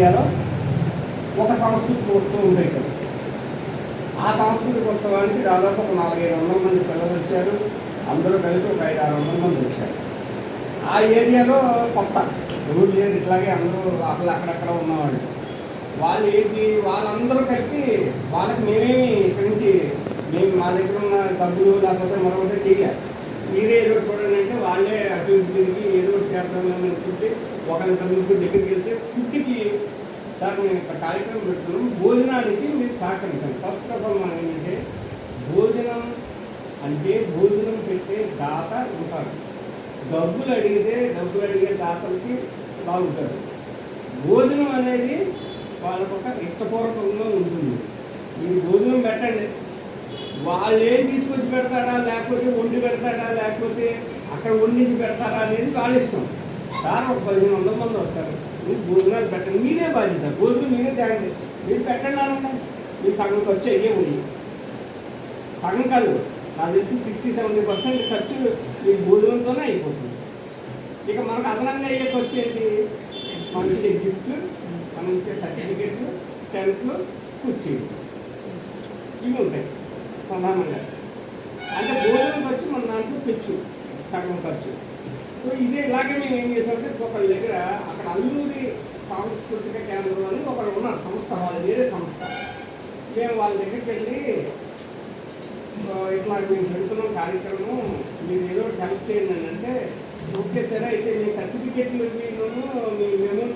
ఏరియాలో ఒక సాంస్కృతిక ఉత్సవం ఉండేది. ఆ సాంస్కృతిక ఉత్సవానికి దాదాపు ఒక 400-500 మంది పిల్లలు వచ్చారు. అందరూ కలిపి ఒక 500-600 మంది వచ్చారు. ఆ ఏరియాలో కొత్త ఎవరు లేరు, ఇట్లాగే అందరూ అక్కడక్కడ ఉన్నవాళ్ళు. వాళ్ళు ఏంటి, వాళ్ళందరూ కలిపి వాళ్ళకి మేమేమి ఇక్కడి నుంచి మేము మా దగ్గర ఉన్న డబ్బులు లేకపోతే మరొకటి చేయాలి, మీరే ఏదో చూడండి అంటే వాళ్ళే అటు ఇటు తిరిగి ఏదో చేద్దామని అనుకుంటే ఒకరిద్దరు దగ్గరికి వెళ్తే ఫుడ్కి సార్ మేము ఇక్కడ కార్యక్రమం పెడుతున్నాం, భోజనానికి మీరు సహకరించండి. ఫస్ట్ ఆఫ్ ఆల్ మనం ఏంటంటే భోజనం అంటే భోజనం పెట్టే దాత ఉంటారు. డబ్బులు అడిగే దాతలకి బాగుంటారు. భోజనం అనేది వాళ్ళకు ఒక ఇష్టపూర్వకంగా ఉంటుంది. మీరు భోజనం పెట్టండి, వాళ్ళు ఏం తీసుకొచ్చి పెడతాడా, లేకపోతే వండి పెడతాడా, లేకపోతే అక్కడ వండించి పెడతారా అనేది వాళ్ళ ఇష్టం. సార్ ఒక 1500 మంది వస్తారు, మీరు భోజనాలు పెట్టండి, మీరే బాధ్యత. భోజనం మీరే తేండి, మీరు పెట్టండి అనండి. మీరు సగం ఖర్చు అయ్యే ఉంది, సగం కాదు నాకు తెలిసి 60-70% ఖర్చు మీ భోజనంతోనే అయిపోతుంది. ఇక మనకు అదనంగా అయ్యే ఖర్చు ఏంటి, మనం ఇచ్చే గిఫ్ట్లు, మనం ఇచ్చే సర్టిఫికెట్లు, టెంట్లు, కుర్చీలు, ఇవి ఉంటాయి ప్రధానంగా. అంటే భోజనం ఖర్చు మన దాంట్లో తెచ్చు సగం ఖర్చు. సో ఇదే ఇలాగే మేము ఏం చేసామంటే ఒకళ్ళ దగ్గర అక్కడ అల్లూరి సాంస్కృతిక కేంద్రం అని ఒకళ్ళు ఉన్నారు సంస్థ, వాళ్ళు వేరే సంస్థ. మేము వాళ్ళ దగ్గరికి వెళ్ళి ఇట్లా మేము పెడుతున్నాం కార్యక్రమం, మీరు ఏదో సెలెక్ట్ చేయండి అని అంటే, ఓకే సరే అయితే మీ సర్టిఫికెట్లు మీ మెమో